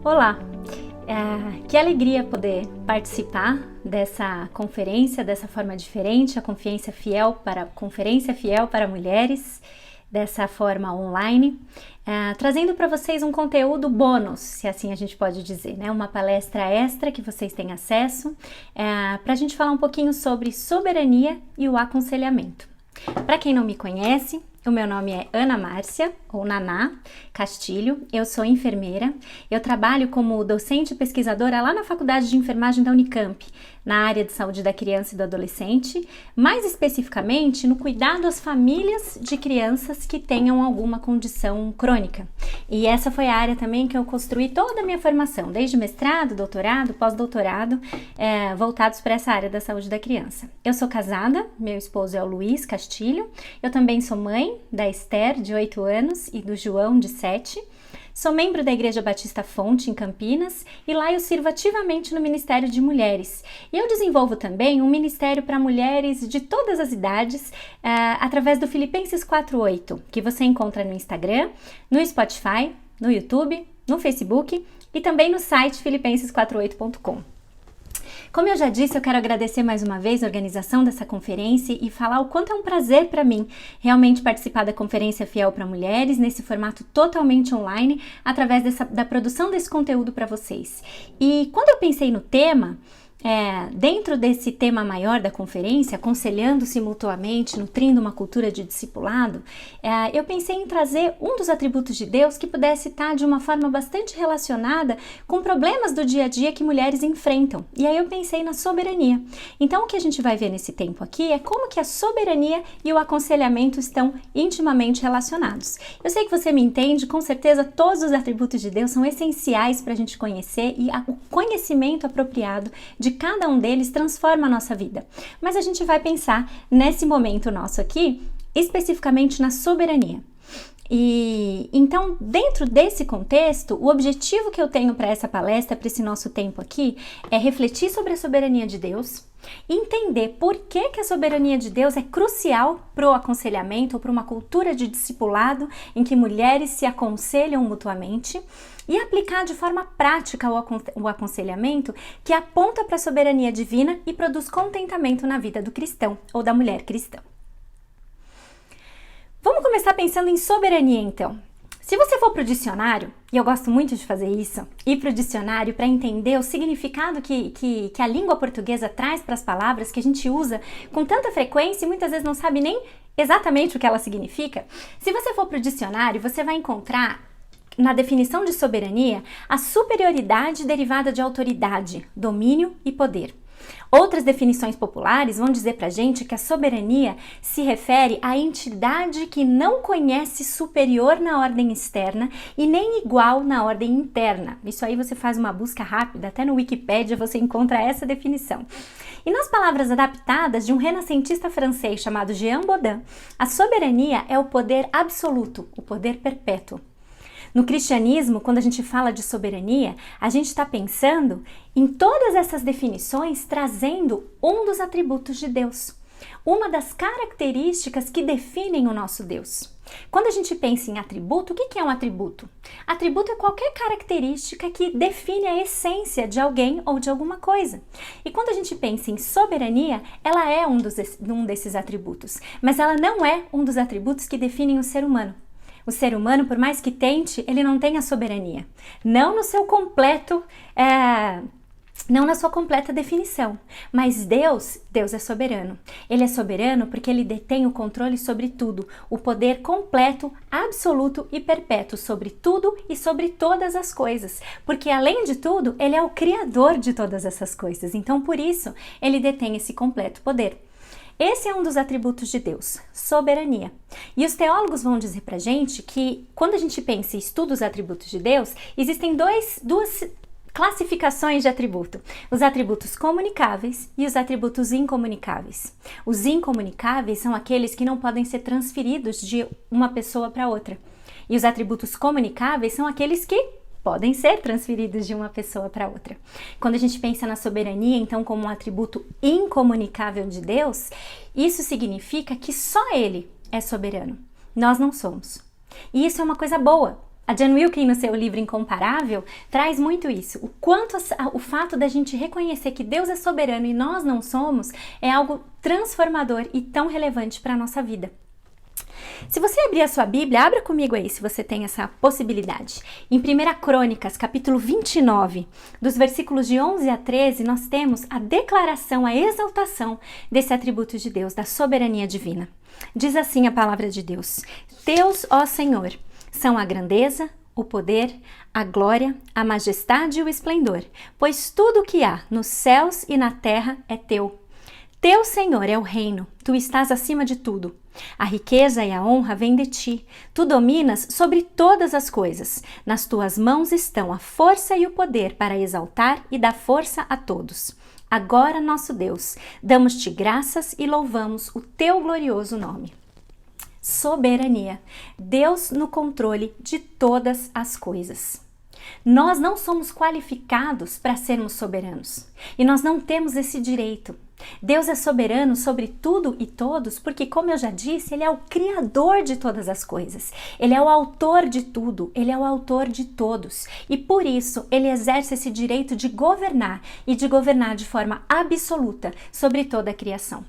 Olá, que alegria poder participar dessa conferência, dessa forma diferente, a Conferência Fiel para Mulheres, dessa forma online, trazendo para vocês um conteúdo bônus, se assim a gente pode dizer, né? Uma palestra extra que vocês têm acesso, para a gente falar um pouquinho sobre soberania e o aconselhamento. Para quem não me conhece, o meu nome é Ana Márcia, ou Naná Castilho, eu sou enfermeira, eu trabalho como docente e pesquisadora lá na Faculdade de Enfermagem da Unicamp, na área de saúde da criança e do adolescente, mais especificamente no cuidado às famílias de crianças que tenham alguma condição crônica. E essa foi a área também que eu construí toda a minha formação, desde mestrado, doutorado, pós-doutorado, voltados para essa área da saúde da criança. Eu sou casada, meu esposo é o Luiz Castilho, eu também sou mãe da Esther, de 8 anos, e do João, de 7. Sou membro da Igreja Batista Fonte, em Campinas, e lá eu sirvo ativamente no Ministério de Mulheres. E eu desenvolvo também um ministério para mulheres de todas as idades, através do Filipenses 4:8, que você encontra no Instagram, no Spotify, no YouTube, no Facebook e também no site filipenses48.com. Como eu já disse, eu quero agradecer mais uma vez a organização dessa conferência e falar o quanto é um prazer para mim realmente participar da Conferência Fiel para Mulheres nesse formato totalmente online, através da produção desse conteúdo para vocês. E quando eu pensei no tema, dentro desse tema maior da conferência, aconselhando-se mutuamente, nutrindo uma cultura de discipulado, eu pensei em trazer um dos atributos de Deus que pudesse estar de uma forma bastante relacionada com problemas do dia a dia que mulheres enfrentam. E aí eu pensei na soberania. Então o que a gente vai ver nesse tempo aqui é como que a soberania e o aconselhamento estão intimamente relacionados. Eu sei que você me entende, com certeza todos os atributos de Deus são essenciais para a gente conhecer e o conhecimento apropriado de cada um deles transforma a nossa vida. Mas a gente vai pensar nesse momento nosso aqui, especificamente na soberania. E então, dentro desse contexto, o objetivo que eu tenho para essa palestra, para esse nosso tempo aqui, é refletir sobre a soberania de Deus, entender por que a soberania de Deus é crucial para o aconselhamento ou para uma cultura de discipulado em que mulheres se aconselham mutuamente, e aplicar de forma prática o aconselhamento que aponta para a soberania divina e produz contentamento na vida do cristão ou da mulher cristã. Vamos começar pensando em soberania, então. Se você for para o dicionário, e eu gosto muito de fazer isso, ir para o dicionário para entender o significado que a língua portuguesa traz para as palavras que a gente usa com tanta frequência e muitas vezes não sabe nem exatamente o que ela significa, se você for para o dicionário, você vai encontrar na definição de soberania a superioridade derivada de autoridade, domínio e poder. Outras definições populares vão dizer pra gente que a soberania se refere à entidade que não conhece superior na ordem externa e nem igual na ordem interna. Isso aí você faz uma busca rápida, até no Wikipédia você encontra essa definição. E nas palavras adaptadas de um renascentista francês chamado Jean Bodin, a soberania é o poder absoluto, o poder perpétuo. No cristianismo, quando a gente fala de soberania, a gente está pensando em todas essas definições trazendo um dos atributos de Deus, uma das características que definem o nosso Deus. Quando a gente pensa em atributo, o que é um atributo? Atributo é qualquer característica que define a essência de alguém ou de alguma coisa. E quando a gente pensa em soberania, ela é um desses atributos, mas ela não é um dos atributos que definem o ser humano. O ser humano, por mais que tente, ele não tem a soberania. Não no seu completo, não na sua completa definição. Mas Deus é soberano. Ele é soberano porque ele detém o controle sobre tudo, o poder completo, absoluto e perpétuo sobre tudo e sobre todas as coisas. Porque além de tudo, ele é o criador de todas essas coisas. Então, por isso, ele detém esse completo poder. Esse é um dos atributos de Deus, soberania. E os teólogos vão dizer pra gente que quando a gente pensa e estuda os atributos de Deus, existem duas classificações de atributo. Os atributos comunicáveis e os atributos incomunicáveis. Os incomunicáveis são aqueles que não podem ser transferidos de uma pessoa para outra. E os atributos comunicáveis são aqueles que podem ser transferidos de uma pessoa para outra. Quando a gente pensa na soberania, então, como um atributo incomunicável de Deus, isso significa que só Ele é soberano. Nós não somos. E isso é uma coisa boa, A Jan Wilkin, no seu livro Incomparável, traz muito isso. O quanto o fato da gente reconhecer que Deus é soberano e nós não somos é algo transformador e tão relevante para a nossa vida. Se você abrir a sua Bíblia, abra comigo aí, se você tem essa possibilidade. Em 1 Crônicas, capítulo 29, dos versículos de 11 a 13, nós temos a declaração, a exaltação desse atributo de Deus, da soberania divina. Diz assim a palavra de Deus: Teus, ó Senhor, são a grandeza, o poder, a glória, a majestade e o esplendor, pois tudo o que há nos céus e na terra é teu. Teu, Senhor, é o reino, tu estás acima de tudo. A riqueza e a honra vêm de ti, tu dominas sobre todas as coisas. Nas tuas mãos estão a força e o poder para exaltar e dar força a todos. Agora, nosso Deus, damos-te graças e louvamos o teu glorioso nome. Soberania, Deus no controle de todas as coisas. Nós não somos qualificados para sermos soberanos e nós não temos esse direito. Deus é soberano sobre tudo e todos porque, como eu já disse, Ele é o Criador de todas as coisas. Ele é o autor de tudo, Ele é o autor de todos. E por isso, Ele exerce esse direito de governar e de governar de forma absoluta sobre toda a criação.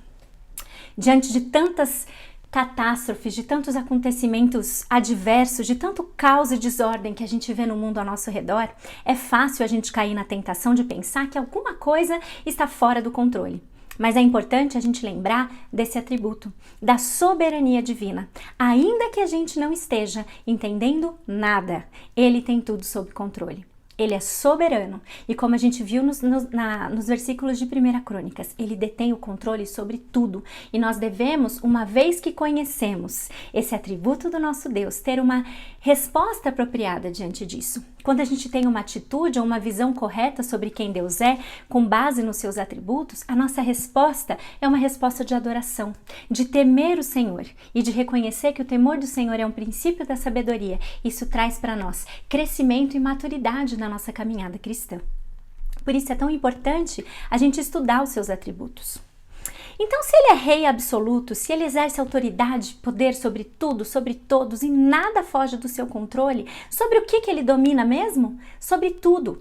Diante de tantas catástrofes, de tantos acontecimentos adversos, de tanto caos e desordem que a gente vê no mundo ao nosso redor, é fácil a gente cair na tentação de pensar que alguma coisa está fora do controle. Mas é importante a gente lembrar desse atributo, da soberania divina. Ainda que a gente não esteja entendendo nada, Ele tem tudo sob controle. Ele é soberano e, como a gente viu nos versículos de 1 Crônicas, Ele detém o controle sobre tudo e nós devemos, uma vez que conhecemos esse atributo do nosso Deus, ter uma resposta apropriada diante disso. Quando a gente tem uma atitude ou uma visão correta sobre quem Deus é, com base nos seus atributos, a nossa resposta é uma resposta de adoração, de temer o Senhor e de reconhecer que o temor do Senhor é um princípio da sabedoria. Isso traz para nós crescimento e maturidade na nossa caminhada cristã. Por isso é tão importante a gente estudar os seus atributos. Então, se Ele é rei absoluto, se Ele exerce autoridade, poder sobre tudo, sobre todos e nada foge do seu controle, sobre o que Ele domina mesmo? Sobre tudo.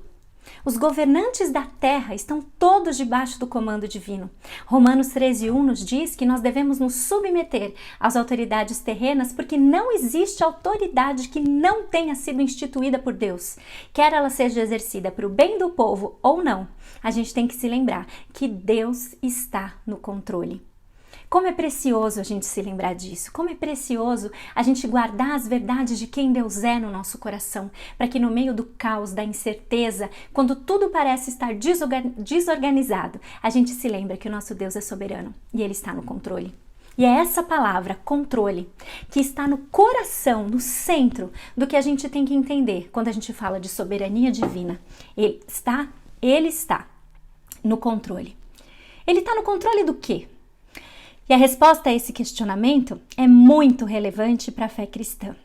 Os governantes da terra estão todos debaixo do comando divino. Romanos 13:1 nos diz que nós devemos nos submeter às autoridades terrenas porque não existe autoridade que não tenha sido instituída por Deus. Quer ela seja exercida para o bem do povo ou não, a gente tem que se lembrar que Deus está no controle. Como é precioso a gente se lembrar disso, como é precioso a gente guardar as verdades de quem Deus é no nosso coração, para que no meio do caos, da incerteza, quando tudo parece estar desorganizado, a gente se lembra que o nosso Deus é soberano e Ele está no controle. E é essa palavra, controle, que está no coração, no centro do que a gente tem que entender quando a gente fala de soberania divina. Ele está no controle. Ele está no controle do quê? E a resposta a esse questionamento é muito relevante para a fé cristã.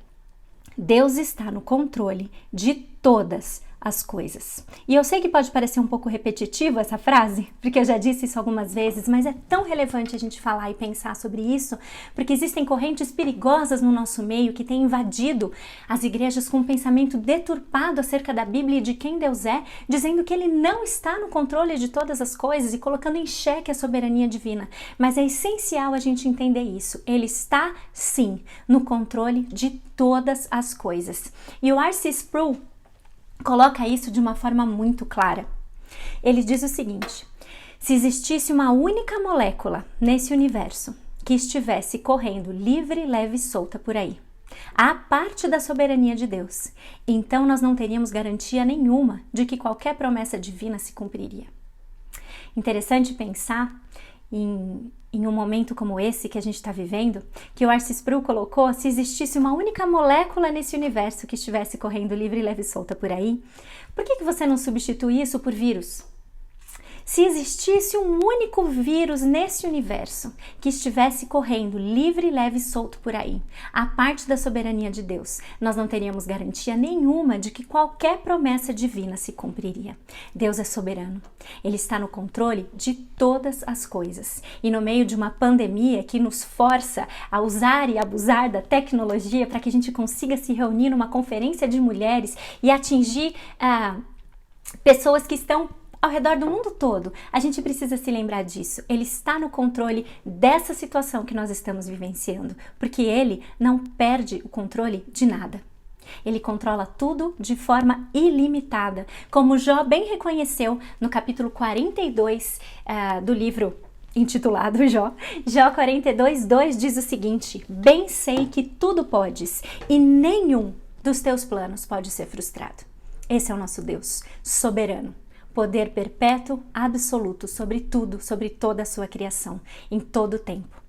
Deus está no controle de todas as coisas. E eu sei que pode parecer um pouco repetitivo essa frase, porque eu já disse isso algumas vezes, mas é tão relevante a gente falar e pensar sobre isso, porque existem correntes perigosas no nosso meio que têm invadido as igrejas com um pensamento deturpado acerca da Bíblia e de quem Deus é, dizendo que Ele não está no controle de todas as coisas e colocando em xeque a soberania divina. Mas é essencial a gente entender isso. Ele está, sim, no controle de todas as coisas. E o R.C. Sproul coloca isso de uma forma muito clara. Ele diz o seguinte: se existisse uma única molécula nesse universo que estivesse correndo livre, leve e solta por aí, à parte da soberania de Deus, então nós não teríamos garantia nenhuma de que qualquer promessa divina se cumpriria. Interessante pensar em um momento como esse que a gente está vivendo, que o R.C. Sproul colocou: se existisse uma única molécula nesse universo que estivesse correndo livre, leve e solta por aí, por que você não substitui isso por vírus? Se existisse um único vírus nesse universo que estivesse correndo livre, leve e solto por aí, à parte da soberania de Deus, nós não teríamos garantia nenhuma de que qualquer promessa divina se cumpriria. Deus é soberano. Ele está no controle de todas as coisas. E no meio de uma pandemia que nos força a usar e abusar da tecnologia para que a gente consiga se reunir numa conferência de mulheres e atingir pessoas que estão ao redor do mundo todo, a gente precisa se lembrar disso. Ele está no controle dessa situação que nós estamos vivenciando, porque ele não perde o controle de nada. Ele controla tudo de forma ilimitada, como Jó bem reconheceu no capítulo 42 do livro intitulado Jó. Jó 42:2 diz o seguinte: bem sei que tudo podes e nenhum dos teus planos pode ser frustrado. Esse é o nosso Deus, soberano. Poder perpétuo, absoluto, sobre tudo, sobre toda a sua criação, em todo o tempo.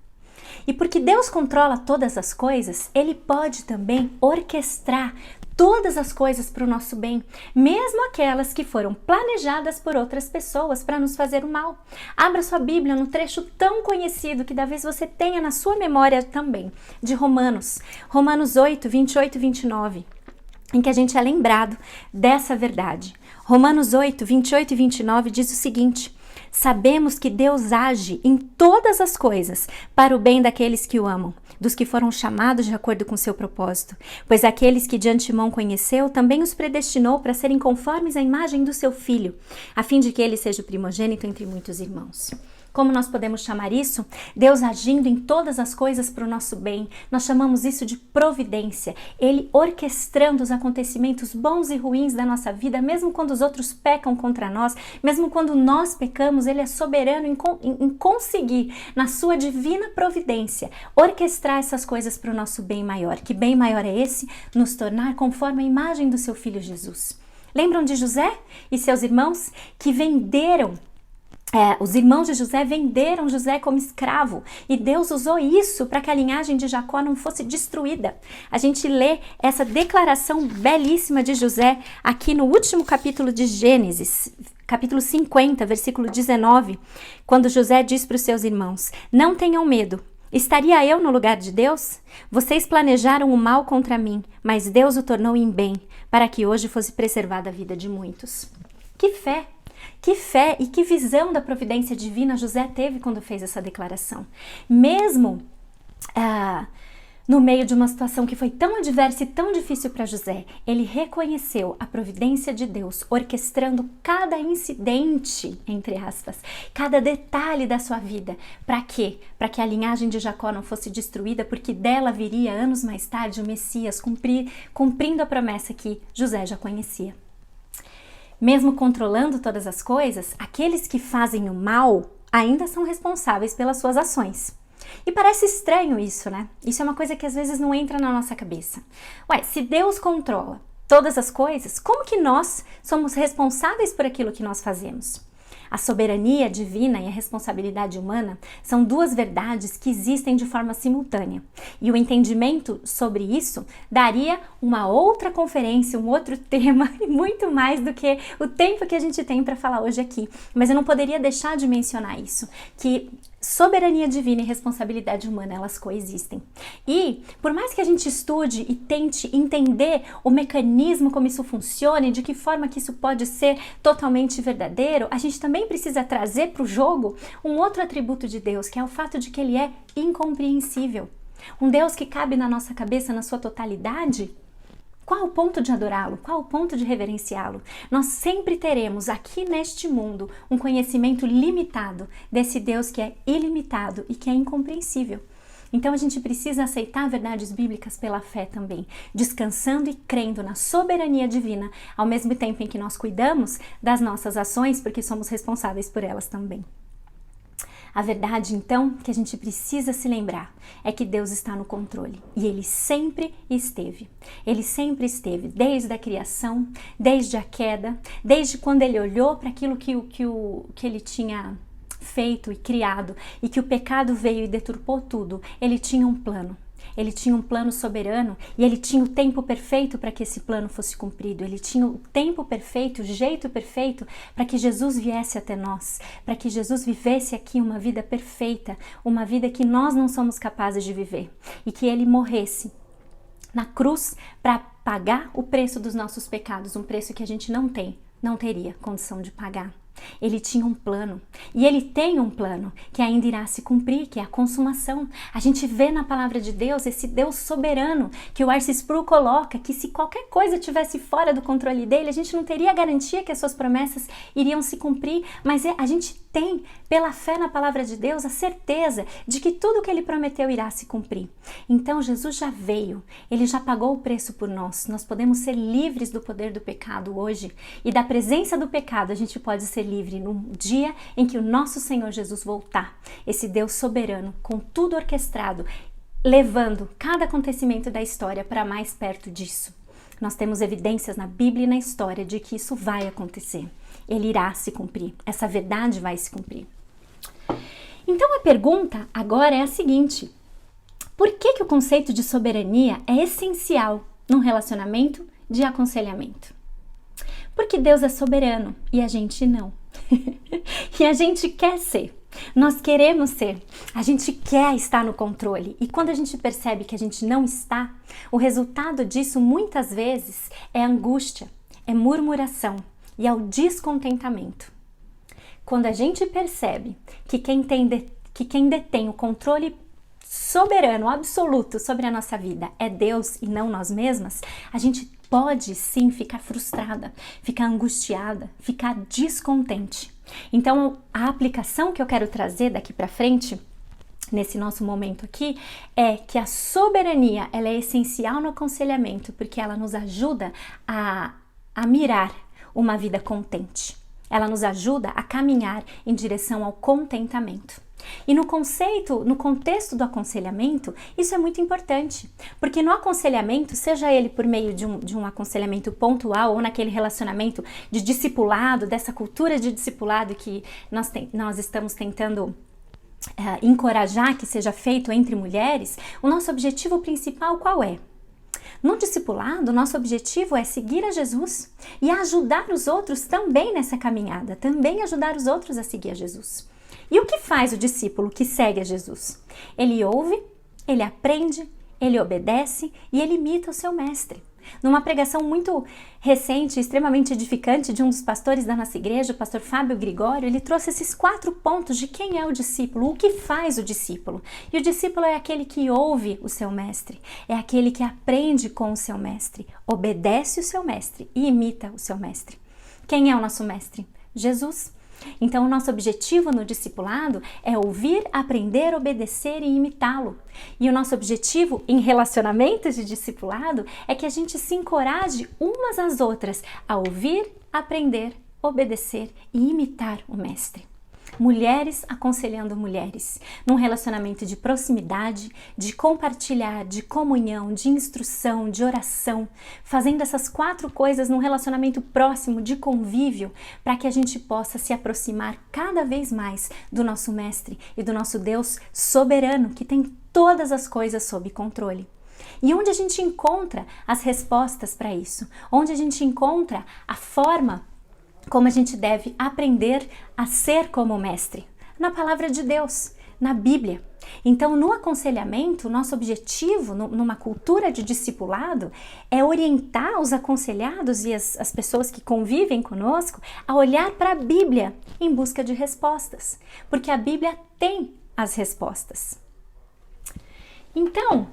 E porque Deus controla todas as coisas, Ele pode também orquestrar todas as coisas para o nosso bem, mesmo aquelas que foram planejadas por outras pessoas para nos fazer o mal. Abra sua Bíblia no trecho tão conhecido que talvez você tenha na sua memória também, de Romanos 8, 28 e 29. Em que a gente é lembrado dessa verdade. Romanos 8, 28 e 29 diz o seguinte: sabemos que Deus age em todas as coisas para o bem daqueles que o amam, dos que foram chamados de acordo com seu propósito. Pois aqueles que de antemão conheceu, também os predestinou para serem conformes à imagem do seu Filho, a fim de que ele seja o primogênito entre muitos irmãos. Como nós podemos chamar isso? Deus agindo em todas as coisas para o nosso bem. Nós chamamos isso de providência. Ele orquestrando os acontecimentos bons e ruins da nossa vida, mesmo quando os outros pecam contra nós, mesmo quando nós pecamos, Ele é soberano em conseguir, na sua divina providência, orquestrar essas coisas para o nosso bem maior. Que bem maior é esse? Nos tornar conforme a imagem do seu Filho Jesus. Lembram de José e seus irmãos que venderam? Os irmãos de José venderam José como escravo e Deus usou isso para que a linhagem de Jacó não fosse destruída. A gente lê essa declaração belíssima de José aqui no último capítulo de Gênesis, capítulo 50, versículo 19, quando José diz para os seus irmãos: não tenham medo, estaria eu no lugar de Deus? Vocês planejaram o mal contra mim, mas Deus o tornou em bem, para que hoje fosse preservada a vida de muitos. Que fé! Que fé e que visão da providência divina José teve quando fez essa declaração. Mesmo no meio de uma situação que foi tão adversa e tão difícil para José, ele reconheceu a providência de Deus, orquestrando cada incidente, entre aspas, cada detalhe da sua vida. Para quê? Para que a linhagem de Jacó não fosse destruída, porque dela viria anos mais tarde o Messias, cumprindo a promessa que José já conhecia. Mesmo controlando todas as coisas, aqueles que fazem o mal ainda são responsáveis pelas suas ações. E parece estranho isso, né? Isso é uma coisa que às vezes não entra na nossa cabeça. Se Deus controla todas as coisas, como que nós somos responsáveis por aquilo que nós fazemos? A soberania divina e a responsabilidade humana são duas verdades que existem de forma simultânea. E o entendimento sobre isso daria uma outra conferência, um outro tema e muito mais do que o tempo que a gente tem para falar hoje aqui. Mas eu não poderia deixar de mencionar isso, que soberania divina e responsabilidade humana, elas coexistem. E por mais que a gente estude e tente entender o mecanismo, como isso funciona e de que forma que isso pode ser totalmente verdadeiro, a gente também precisa trazer para o jogo um outro atributo de Deus, que é o fato de que Ele é incompreensível. Um Deus que cabe na nossa cabeça na sua totalidade. Qual o ponto de adorá-lo? Qual o ponto de reverenciá-lo? Nós sempre teremos aqui neste mundo um conhecimento limitado desse Deus que é ilimitado e que é incompreensível. Então a gente precisa aceitar verdades bíblicas pela fé também, descansando e crendo na soberania divina, ao mesmo tempo em que nós cuidamos das nossas ações, porque somos responsáveis por elas também. A verdade, então, que a gente precisa se lembrar é que Deus está no controle e Ele sempre esteve. Ele sempre esteve, desde a criação, desde a queda, desde quando Ele olhou para aquilo que Ele tinha feito e criado e que o pecado veio e deturpou tudo. Ele tinha um plano. Ele tinha um plano soberano e ele tinha o tempo perfeito para que esse plano fosse cumprido. Ele tinha o tempo perfeito, o jeito perfeito para que Jesus viesse até nós, para que Jesus vivesse aqui uma vida perfeita, uma vida que nós não somos capazes de viver e que ele morresse na cruz para pagar o preço dos nossos pecados, um preço que a gente não teria condição de pagar. Ele tinha um plano e ele tem um plano que ainda irá se cumprir, que é a consumação. A gente vê na palavra de Deus esse Deus soberano que o R.C. Sproul coloca, que se qualquer coisa estivesse fora do controle dele, a gente não teria garantia que as suas promessas iriam se cumprir, mas a gente tem, pela fé na palavra de Deus, a certeza de que tudo que ele prometeu irá se cumprir. Então Jesus já veio, ele já pagou o preço por nós. Nós podemos ser livres do poder do pecado hoje e da presença do pecado. A gente pode ser livre no dia em que o nosso Senhor Jesus voltar, esse Deus soberano, com tudo orquestrado, levando cada acontecimento da história para mais perto disso. Nós temos evidências na Bíblia e na história de que isso vai acontecer. Ele irá se cumprir, essa verdade vai se cumprir. Então a pergunta agora é a seguinte: por que o conceito de soberania é essencial num relacionamento de aconselhamento? Porque Deus é soberano e a gente não. E a gente quer ser, nós queremos ser, a gente quer estar no controle. E quando a gente percebe que a gente não está, o resultado disso muitas vezes é angústia, é murmuração e é o descontentamento. Quando a gente percebe que quem detém o controle soberano, absoluto sobre a nossa vida é Deus e não nós mesmas, a gente pode sim ficar frustrada, ficar angustiada, ficar descontente. Então, a aplicação que eu quero trazer daqui para frente, nesse nosso momento aqui, é que a soberania ela é essencial no aconselhamento, porque ela nos ajuda a mirar uma vida contente. Ela nos ajuda a caminhar em direção ao contentamento. E no contexto do aconselhamento, isso é muito importante, porque no aconselhamento, seja ele por meio de um aconselhamento pontual ou naquele relacionamento de discipulado, dessa cultura de discipulado que nós estamos tentando encorajar que seja feito entre mulheres, o nosso objetivo principal qual é? No discipulado, nosso objetivo é seguir a Jesus e ajudar os outros também nessa caminhada, também ajudar os outros a seguir a Jesus. E o que faz o discípulo que segue a Jesus? Ele ouve, ele aprende, ele obedece e ele imita o seu mestre. Numa pregação muito recente, extremamente edificante de um dos pastores da nossa igreja, o pastor Fábio Gregório, ele trouxe esses 4 pontos de quem é o discípulo, o que faz o discípulo. E o discípulo é aquele que ouve o seu mestre, é aquele que aprende com o seu mestre, obedece o seu mestre e imita o seu mestre. Quem é o nosso mestre? Jesus. Então, o nosso objetivo no discipulado é ouvir, aprender, obedecer e imitá-lo. E o nosso objetivo em relacionamentos de discipulado é que a gente se encoraje umas às outras a ouvir, aprender, obedecer e imitar o mestre. Mulheres aconselhando mulheres, num relacionamento de proximidade, de compartilhar, de comunhão, de instrução, de oração, fazendo essas 4 coisas num relacionamento próximo, de convívio, para que a gente possa se aproximar cada vez mais do nosso Mestre e do nosso Deus soberano, que tem todas as coisas sob controle. E onde a gente encontra as respostas para isso? Onde a gente encontra a forma como a gente deve aprender a ser como mestre? Na palavra de Deus, na Bíblia. Então, no aconselhamento, nosso objetivo, numa cultura de discipulado, é orientar os aconselhados e as pessoas que convivem conosco a olhar para a Bíblia em busca de respostas, porque a Bíblia tem as respostas. Então,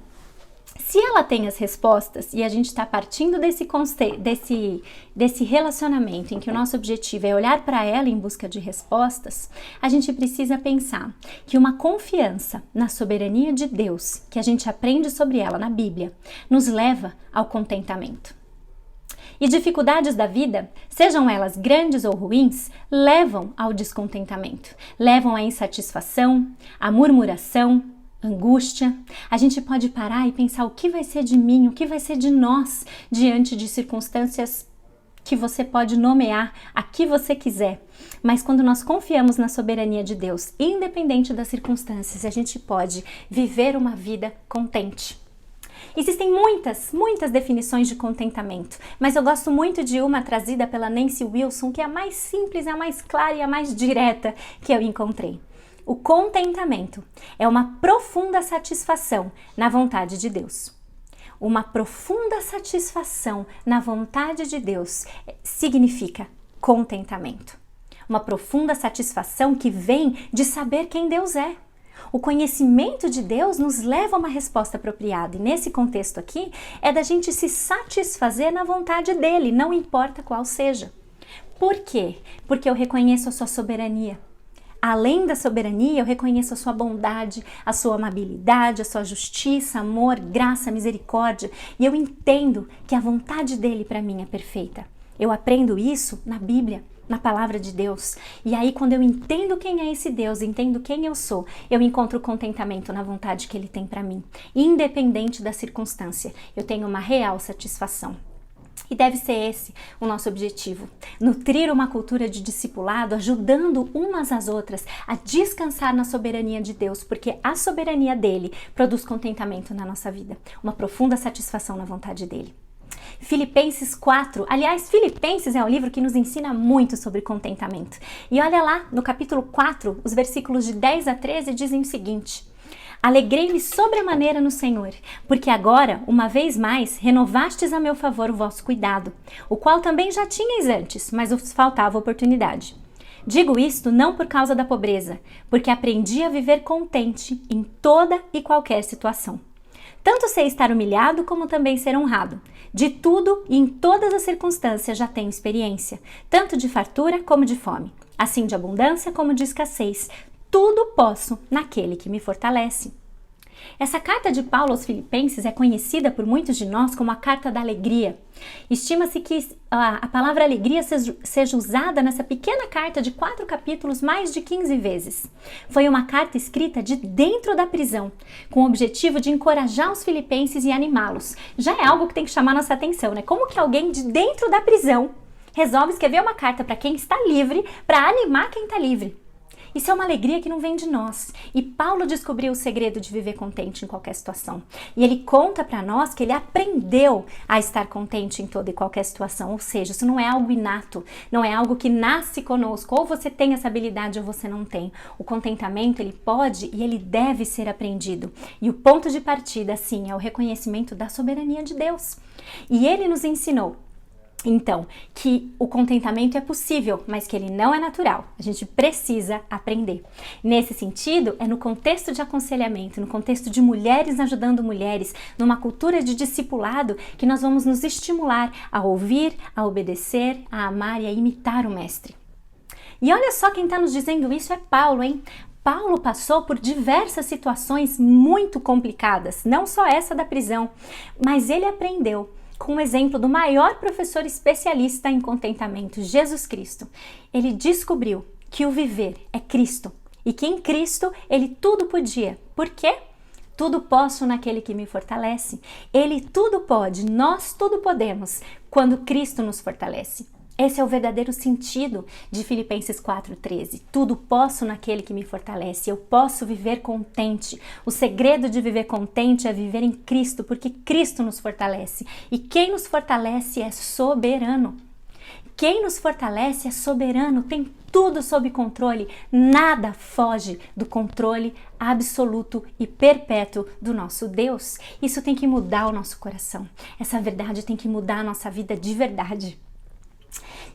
se ela tem as respostas e a gente está partindo desse relacionamento em que o nosso objetivo é olhar para ela em busca de respostas, a gente precisa pensar que uma confiança na soberania de Deus, que a gente aprende sobre ela na Bíblia, nos leva ao contentamento. E dificuldades da vida, sejam elas grandes ou ruins, levam ao descontentamento, levam à insatisfação, à murmuração, angústia. A gente pode parar e pensar o que vai ser de mim, o que vai ser de nós diante de circunstâncias que você pode nomear a que você quiser. Mas quando nós confiamos na soberania de Deus, independente das circunstâncias, a gente pode viver uma vida contente. Existem muitas definições de contentamento, mas eu gosto muito de uma trazida pela Nancy Wilson, que é a mais simples, a mais clara e a mais direta que eu encontrei. O contentamento é uma profunda satisfação na vontade de Deus. Uma profunda satisfação na vontade de Deus significa contentamento. Uma profunda satisfação que vem de saber quem Deus é. O conhecimento de Deus nos leva a uma resposta apropriada, e nesse contexto aqui é da gente se satisfazer na vontade dele, não importa qual seja. Por quê? Porque eu reconheço a sua soberania. Além da soberania, eu reconheço a sua bondade, a sua amabilidade, a sua justiça, amor, graça, misericórdia, e eu entendo que a vontade dele para mim é perfeita. Eu aprendo isso na Bíblia, na palavra de Deus. E aí, quando eu entendo quem é esse Deus, entendo quem eu sou, eu encontro contentamento na vontade que ele tem para mim, independente da circunstância. Eu tenho uma real satisfação. E deve ser esse o nosso objetivo, nutrir uma cultura de discipulado, ajudando umas às outras a descansar na soberania de Deus, porque a soberania dele produz contentamento na nossa vida, uma profunda satisfação na vontade dele. Filipenses 4, aliás, Filipenses é um livro que nos ensina muito sobre contentamento. E olha lá, no capítulo 4, os versículos de 10 a 13 dizem o seguinte: Alegrei-me sobremaneira no Senhor, porque agora, uma vez mais, renovastes a meu favor o vosso cuidado, o qual também já tinhais antes, mas vos faltava oportunidade. Digo isto não por causa da pobreza, porque aprendi a viver contente em toda e qualquer situação. Tanto sei estar humilhado como também ser honrado. De tudo e em todas as circunstâncias já tenho experiência, tanto de fartura como de fome, assim de abundância como de escassez. Tudo posso naquele que me fortalece. Essa carta de Paulo aos Filipenses é conhecida por muitos de nós como a carta da alegria. Estima-se que a palavra alegria seja usada nessa pequena carta de 4 capítulos mais de 15 vezes. Foi uma carta escrita de dentro da prisão, com o objetivo de encorajar os filipenses e animá-los. Já é algo que tem que chamar nossa atenção, né? Como que alguém de dentro da prisão resolve escrever uma carta para quem está livre, para animar quem está livre? Isso é uma alegria que não vem de nós. E Paulo descobriu o segredo de viver contente em qualquer situação. E ele conta para nós que ele aprendeu a estar contente em toda e qualquer situação. Ou seja, isso não é algo inato, não é algo que nasce conosco. Ou você tem essa habilidade ou você não tem. O contentamento, ele pode e ele deve ser aprendido. E o ponto de partida, sim, é o reconhecimento da soberania de Deus. E ele nos ensinou, então, que o contentamento é possível, mas que ele não é natural. A gente precisa aprender. Nesse sentido, é no contexto de aconselhamento, no contexto de mulheres ajudando mulheres, numa cultura de discipulado, que nós vamos nos estimular a ouvir, a obedecer, a amar e a imitar o Mestre. E olha só quem está nos dizendo isso é Paulo, hein? Paulo passou por diversas situações muito complicadas, não só essa da prisão, mas ele aprendeu com o exemplo do maior professor especialista em contentamento, Jesus Cristo. Ele descobriu que o viver é Cristo e que em Cristo ele tudo podia. Por quê? Tudo posso naquele que me fortalece. Ele tudo pode, nós tudo podemos quando Cristo nos fortalece. Esse é o verdadeiro sentido de Filipenses 4,13. Tudo posso naquele que me fortalece. Eu posso viver contente. O segredo de viver contente é viver em Cristo, porque Cristo nos fortalece. E quem nos fortalece é soberano. Quem nos fortalece é soberano, tem tudo sob controle. Nada foge do controle absoluto e perpétuo do nosso Deus. Isso tem que mudar o nosso coração. Essa verdade tem que mudar a nossa vida de verdade.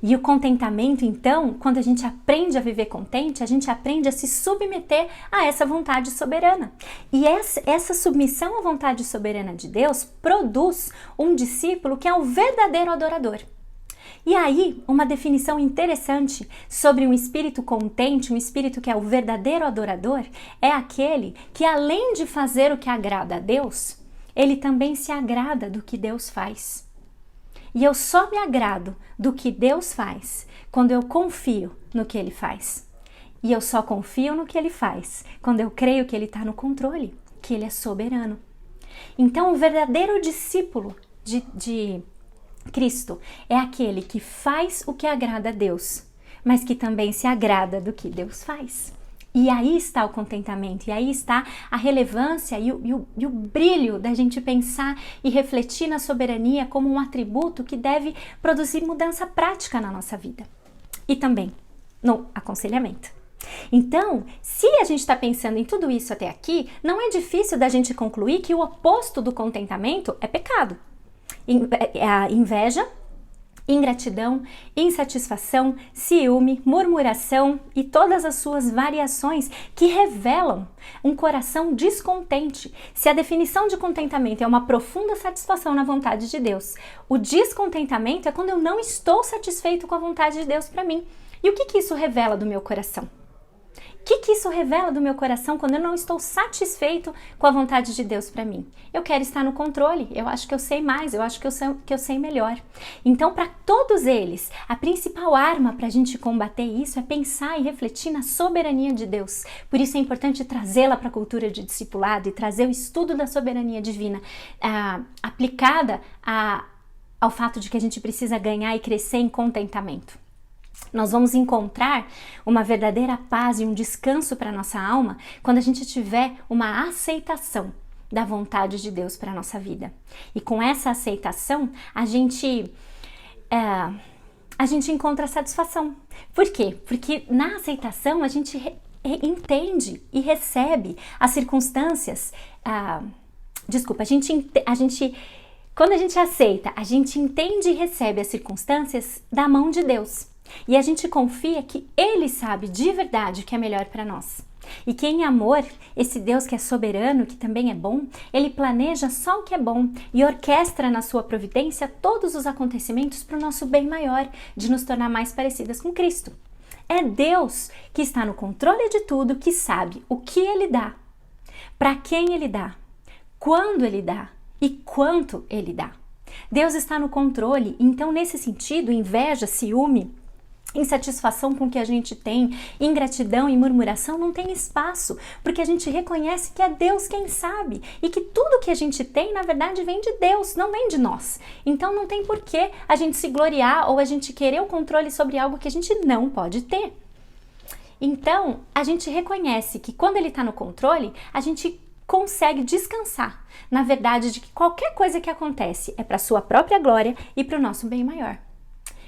E o contentamento, então, quando a gente aprende a viver contente, a gente aprende a se submeter a essa vontade soberana. E essa submissão à vontade soberana de Deus produz um discípulo que é o verdadeiro adorador. E aí, uma definição interessante sobre um espírito contente, um espírito que é o verdadeiro adorador, é aquele que, além de fazer o que agrada a Deus, ele também se agrada do que Deus faz. E eu só me agrado do que Deus faz quando eu confio no que Ele faz. E eu só confio no que Ele faz quando eu creio que Ele está no controle, que Ele é soberano. Então, o verdadeiro discípulo de Cristo é aquele que faz o que agrada a Deus, mas que também se agrada do que Deus faz. E aí está o contentamento, e aí está a relevância e o brilho da gente pensar e refletir na soberania como um atributo que deve produzir mudança prática na nossa vida. E também no aconselhamento. Então, se a gente está pensando em tudo isso até aqui, não é difícil da gente concluir que o oposto do contentamento é pecado. É a inveja, ingratidão, insatisfação, ciúme, murmuração e todas as suas variações que revelam um coração descontente. Se a definição de contentamento é uma profunda satisfação na vontade de Deus, o descontentamento é quando eu não estou satisfeito com a vontade de Deus para mim. E o que isso revela do meu coração? O que isso revela do meu coração quando eu não estou satisfeito com a vontade de Deus para mim? Eu quero estar no controle, eu acho que eu sei mais, eu acho que eu sei melhor. Então, para todos eles, a principal arma para a gente combater isso é pensar e refletir na soberania de Deus. Por isso é importante trazê-la para a cultura de discipulado e trazer o estudo da soberania divina aplicada ao fato de que a gente precisa ganhar e crescer em contentamento. Nós vamos encontrar uma verdadeira paz e um descanso para a nossa alma quando a gente tiver uma aceitação da vontade de Deus para a nossa vida. E com essa aceitação, a gente encontra satisfação. Por quê? Porque na aceitação a gente entende e recebe as circunstâncias. Quando a gente aceita, a gente entende e recebe as circunstâncias da mão de Deus. E a gente confia que Ele sabe de verdade o que é melhor para nós. E que em amor, esse Deus que é soberano, que também é bom, Ele planeja só o que é bom e orquestra na sua providência todos os acontecimentos para o nosso bem maior, de nos tornar mais parecidas com Cristo. É Deus que está no controle de tudo, que sabe o que Ele dá, para quem Ele dá, quando Ele dá e quanto Ele dá. Deus está no controle, então nesse sentido, inveja, ciúme, insatisfação com o que a gente tem, ingratidão e murmuração não tem espaço, porque a gente reconhece que é Deus quem sabe e que tudo que a gente tem, na verdade, vem de Deus, não vem de nós. Então não tem por que a gente se gloriar ou a gente querer o controle sobre algo que a gente não pode ter. Então, a gente reconhece que quando Ele está no controle, a gente consegue descansar na verdade de que qualquer coisa que acontece é para a sua própria glória e para o nosso bem maior.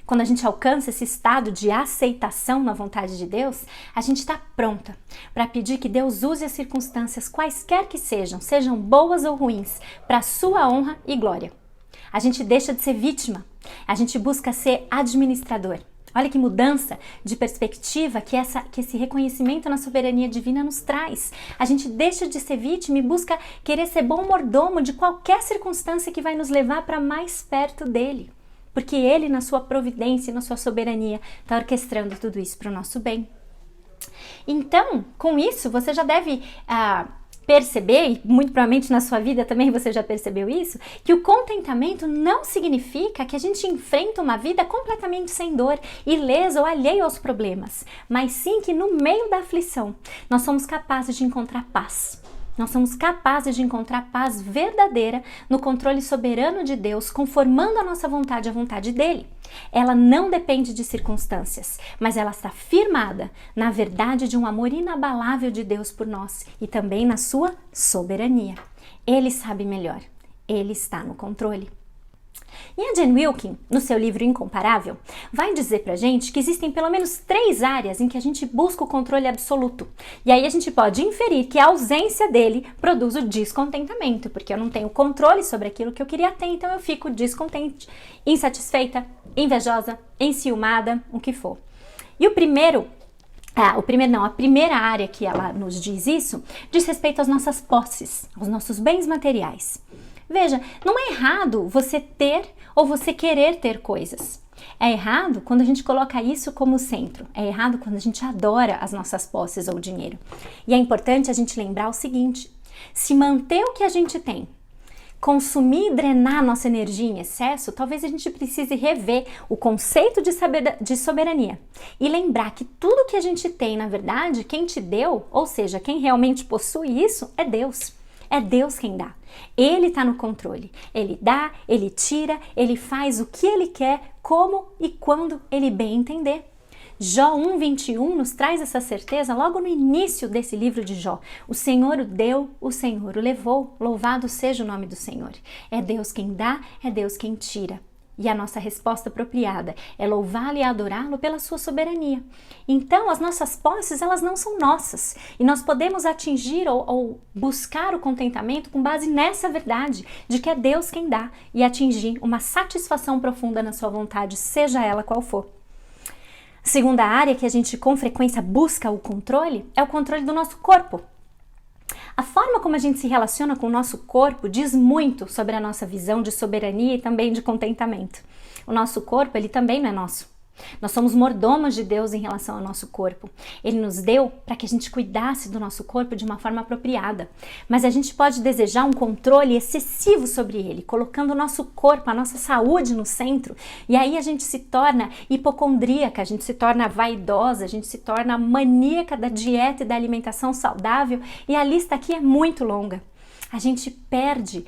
Quando a gente alcança esse estado de aceitação na vontade de Deus, a gente está pronta para pedir que Deus use as circunstâncias quaisquer que sejam boas ou ruins, para a sua honra e glória. A gente deixa de ser vítima, a gente busca ser administrador. Olha que mudança de perspectiva que esse reconhecimento na soberania divina nos traz. A gente deixa de ser vítima e busca querer ser bom mordomo de qualquer circunstância que vai nos levar para mais perto dele. Porque Ele, na sua providência e na sua soberania, está orquestrando tudo isso para o nosso bem. Então, com isso, você já deve perceber, e muito provavelmente na sua vida também você já percebeu isso, que o contentamento não significa que a gente enfrenta uma vida completamente sem dor, ilesa ou alheio aos problemas, mas sim que no meio da aflição nós somos capazes de encontrar paz. Nós somos capazes de encontrar paz verdadeira no controle soberano de Deus, conformando a nossa vontade à vontade dele. Ela não depende de circunstâncias, mas ela está firmada na verdade de um amor inabalável de Deus por nós e também na sua soberania. Ele sabe melhor, ele está no controle. E a Jen Wilkin, no seu livro Incomparável, vai dizer pra gente que existem pelo menos 3 áreas em que a gente busca o controle absoluto. E aí a gente pode inferir que a ausência dele produz o descontentamento, porque eu não tenho controle sobre aquilo que eu queria ter, então eu fico descontente, insatisfeita, invejosa, enciumada, o que for. E a primeira área que ela nos diz isso, diz respeito às nossas posses, aos nossos bens materiais. Veja, não é errado você ter ou você querer ter coisas. É errado quando a gente coloca isso como centro. É errado quando a gente adora as nossas posses ou dinheiro. E é importante a gente lembrar o seguinte: se manter o que a gente tem, consumir e drenar nossa energia em excesso, talvez a gente precise rever o conceito de soberania e lembrar que tudo que a gente tem, na verdade, quem te deu, ou seja, quem realmente possui isso, é Deus. É Deus quem dá. Ele está no controle. Ele dá, ele tira, ele faz o que ele quer, como e quando ele bem entender. Jó 1:21 nos traz essa certeza logo no início desse livro de Jó. O Senhor o deu, o Senhor o levou, louvado seja o nome do Senhor. É Deus quem dá, é Deus quem tira. E a nossa resposta apropriada é louvá-lo e adorá-lo pela sua soberania. Então, as nossas posses, elas não são nossas. E nós podemos atingir ou buscar o contentamento com base nessa verdade, de que é Deus quem dá, e atingir uma satisfação profunda na sua vontade, seja ela qual for. A segunda área que a gente com frequência busca o controle é o controle do nosso corpo. A forma como a gente se relaciona com o nosso corpo diz muito sobre a nossa visão de soberania e também de contentamento. O nosso corpo, ele também não é nosso. Nós somos mordomos de Deus em relação ao nosso corpo. Ele nos deu para que a gente cuidasse do nosso corpo de uma forma apropriada. Mas a gente pode desejar um controle excessivo sobre ele, colocando o nosso corpo, a nossa saúde no centro. E aí a gente se torna hipocondríaca, a gente se torna vaidosa, a gente se torna maníaca da dieta e da alimentação saudável. E a lista aqui é muito longa. A gente perde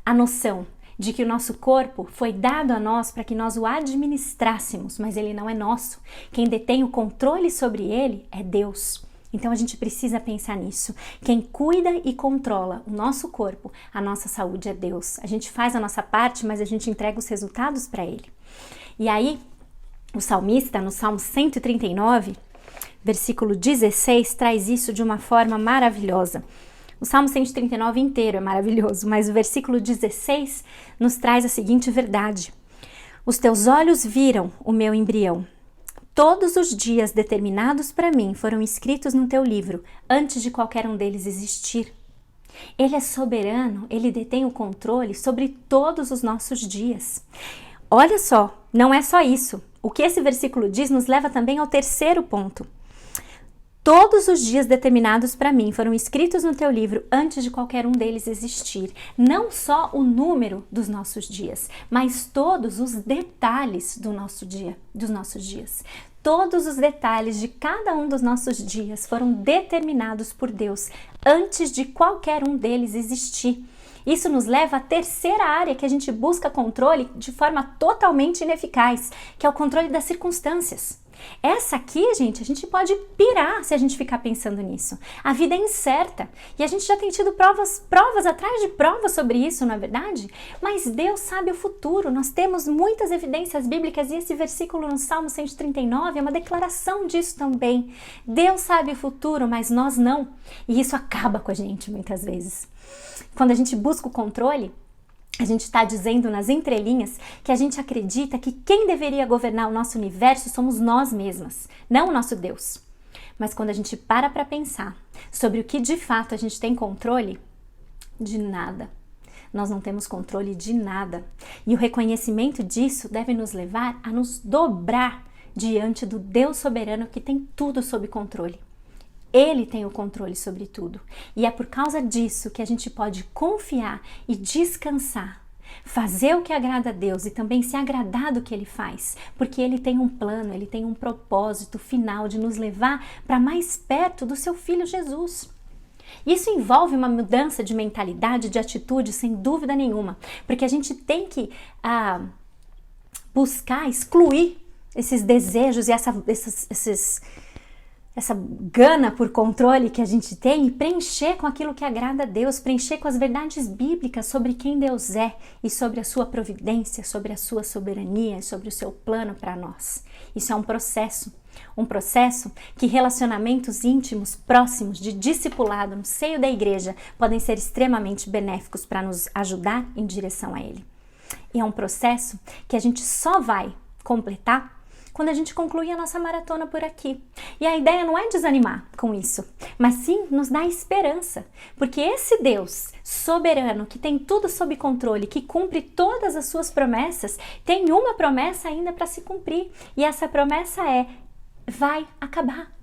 a noção de que o nosso corpo foi dado a nós para que nós o administrássemos, mas ele não é nosso. Quem detém o controle sobre ele é Deus. Então a gente precisa pensar nisso. Quem cuida e controla o nosso corpo, a nossa saúde é Deus. A gente faz a nossa parte, mas a gente entrega os resultados para ele. E aí, o salmista, no Salmo 139, versículo 16, traz isso de uma forma maravilhosa. O Salmo 139 inteiro é maravilhoso, mas o versículo 16 nos traz a seguinte verdade: os teus olhos viram o meu embrião. Todos os dias determinados para mim foram escritos no teu livro, antes de qualquer um deles existir. Ele é soberano, ele detém o controle sobre todos os nossos dias. Olha só, não é só isso. O que esse versículo diz nos leva também ao terceiro ponto. Todos os dias determinados para mim foram escritos no teu livro antes de qualquer um deles existir. Não só o número dos nossos dias, mas todos os detalhes do nosso dia, dos nossos dias. Todos os detalhes de cada um dos nossos dias foram determinados por Deus antes de qualquer um deles existir. Isso nos leva à terceira área que a gente busca controle de forma totalmente ineficaz, que é o controle das circunstâncias. Essa aqui, gente, a gente pode pirar se a gente ficar pensando nisso. A vida é incerta e a gente já tem tido provas atrás de provas sobre isso, não é verdade? Mas Deus sabe o futuro, nós temos muitas evidências bíblicas e esse versículo no Salmo 139 é uma declaração disso também. Deus sabe o futuro, mas nós não. E isso acaba com a gente muitas vezes. Quando a gente busca o controle, a gente está dizendo nas entrelinhas que a gente acredita que quem deveria governar o nosso universo somos nós mesmas, não o nosso Deus. Mas quando a gente para pensar sobre o que de fato a gente tem controle, de nada. Nós não temos controle de nada. E o reconhecimento disso deve nos levar a nos dobrar diante do Deus soberano que tem tudo sob controle. Ele tem o controle sobre tudo. E é por causa disso que a gente pode confiar e descansar, fazer o que agrada a Deus e também se agradar do que Ele faz, porque Ele tem um plano, Ele tem um propósito final de nos levar para mais perto do seu Filho Jesus. Isso envolve uma mudança de mentalidade, de atitude, sem dúvida nenhuma, porque a gente tem que buscar excluir esses desejos e essa gana por controle que a gente tem e preencher com aquilo que agrada a Deus, preencher com as verdades bíblicas sobre quem Deus é e sobre a sua providência, sobre a sua soberania, sobre o seu plano para nós. Isso é um processo que relacionamentos íntimos, próximos, de discipulado no seio da igreja podem ser extremamente benéficos para nos ajudar em direção a Ele. E é um processo que a gente só vai completar quando a gente conclui a nossa maratona por aqui. E a ideia não é desanimar com isso, mas sim nos dar esperança, porque esse Deus soberano, que tem tudo sob controle, que cumpre todas as suas promessas, tem uma promessa ainda para se cumprir, e essa promessa é: vai acabar.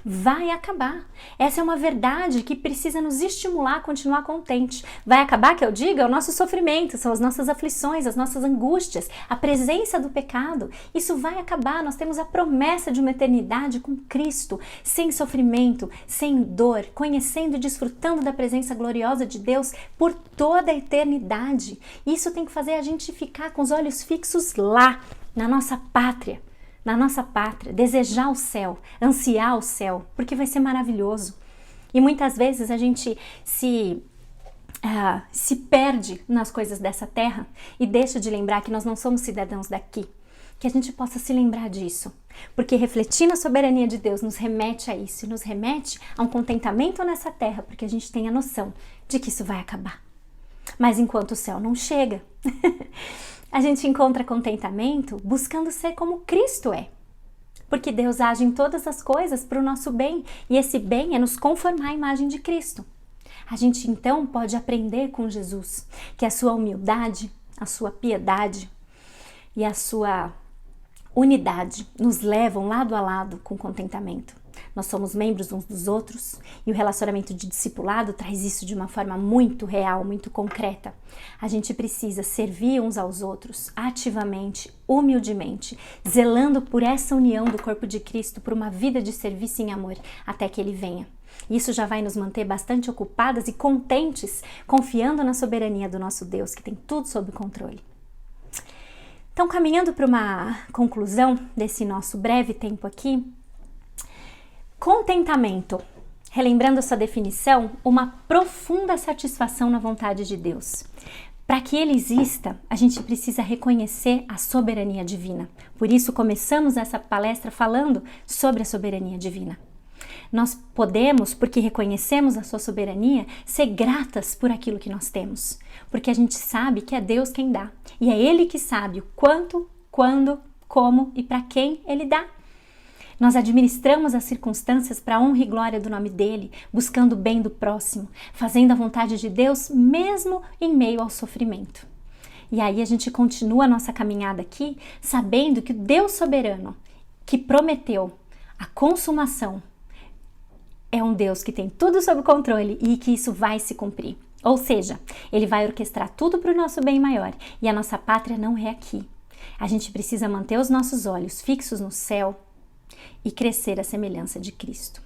Vai acabar. Essa é uma verdade que precisa nos estimular a continuar contente. Vai acabar, que eu diga, é o nosso sofrimento, são as nossas aflições, as nossas angústias, a presença do pecado. Isso vai acabar. Nós temos a promessa de uma eternidade com Cristo, sem sofrimento, sem dor, conhecendo e desfrutando da presença gloriosa de Deus por toda a eternidade. Isso tem que fazer a gente ficar com os olhos fixos lá, na nossa pátria, na nossa pátria, desejar o céu, ansiar o céu, porque vai ser maravilhoso. E muitas vezes a gente se perde nas coisas dessa terra e deixa de lembrar que nós não somos cidadãos daqui. Que a gente possa se lembrar disso, porque refletir na soberania de Deus nos remete a isso, e nos remete a um contentamento nessa terra, porque a gente tem a noção de que isso vai acabar. Mas enquanto o céu não chega, a gente encontra contentamento buscando ser como Cristo é. Porque Deus age em todas as coisas para o nosso bem, e esse bem é nos conformar à imagem de Cristo. A gente então pode aprender com Jesus que a sua humildade, a sua piedade e a sua unidade nos levam lado a lado com contentamento. Nós somos membros uns dos outros e o relacionamento de discipulado traz isso de uma forma muito real, muito concreta. A gente precisa servir uns aos outros ativamente, humildemente, zelando por essa união do corpo de Cristo, por uma vida de serviço em amor, até que Ele venha. Isso já vai nos manter bastante ocupadas e contentes, confiando na soberania do nosso Deus, que tem tudo sob controle. Então, caminhando para uma conclusão desse nosso breve tempo aqui, contentamento, relembrando essa definição, uma profunda satisfação na vontade de Deus. Para que ele exista, a gente precisa reconhecer a soberania divina. Por isso, começamos essa palestra falando sobre a soberania divina. Nós podemos, porque reconhecemos a sua soberania, ser gratas por aquilo que nós temos, porque a gente sabe que é Deus quem dá, e é Ele que sabe o quanto, quando, como e para quem Ele dá. Nós administramos as circunstâncias para a honra e glória do nome dEle, buscando o bem do próximo, fazendo a vontade de Deus mesmo em meio ao sofrimento. E aí a gente continua a nossa caminhada aqui, sabendo que o Deus soberano, que prometeu a consumação, é um Deus que tem tudo sob controle e que isso vai se cumprir. Ou seja, Ele vai orquestrar tudo para o nosso bem maior e a nossa pátria não é aqui. A gente precisa manter os nossos olhos fixos no céu e crescer à semelhança de Cristo.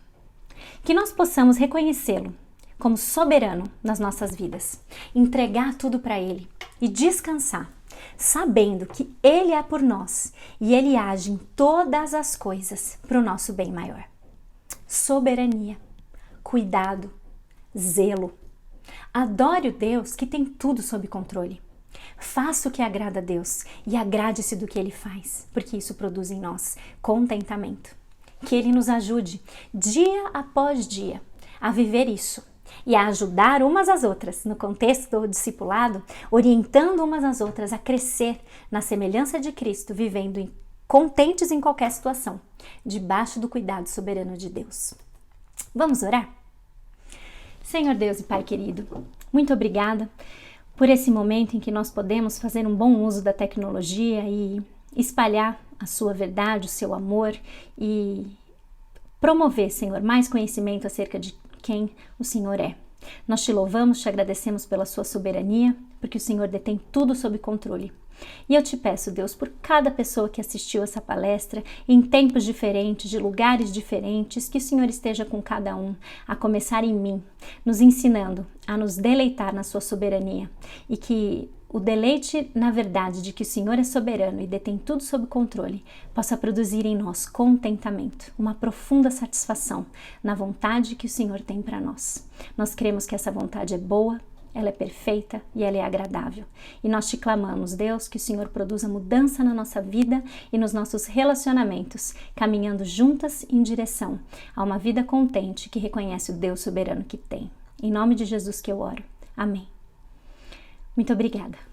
Que nós possamos reconhecê-lo como soberano nas nossas vidas, entregar tudo para Ele e descansar, sabendo que Ele é por nós e Ele age em todas as coisas para o nosso bem maior. Soberania, cuidado, zelo. Adore o Deus que tem tudo sob controle. Faça o que agrada a Deus e agrade-se do que Ele faz, porque isso produz em nós contentamento. Que Ele nos ajude, dia após dia, a viver isso e a ajudar umas às outras, no contexto do discipulado, orientando umas às outras a crescer na semelhança de Cristo, vivendo contentes em qualquer situação, debaixo do cuidado soberano de Deus. Vamos orar? Senhor Deus e Pai querido, muito obrigada por esse momento em que nós podemos fazer um bom uso da tecnologia e espalhar a sua verdade, o seu amor e promover, Senhor, mais conhecimento acerca de quem o Senhor é. Nós te louvamos, te agradecemos pela sua soberania, porque o Senhor detém tudo sob controle. E eu te peço, Deus, por cada pessoa que assistiu essa palestra, em tempos diferentes, de lugares diferentes, que o Senhor esteja com cada um, a começar em mim, nos ensinando a nos deleitar na sua soberania e que o deleite na verdade de que o Senhor é soberano e detém tudo sob controle possa produzir em nós contentamento, uma profunda satisfação na vontade que o Senhor tem para nós. Nós cremos que essa vontade é boa, ela é perfeita e ela é agradável. E nós te clamamos, Deus, que o Senhor produza mudança na nossa vida e nos nossos relacionamentos, caminhando juntas em direção a uma vida contente que reconhece o Deus soberano que tem. Em nome de Jesus que eu oro. Amém. Muito obrigada.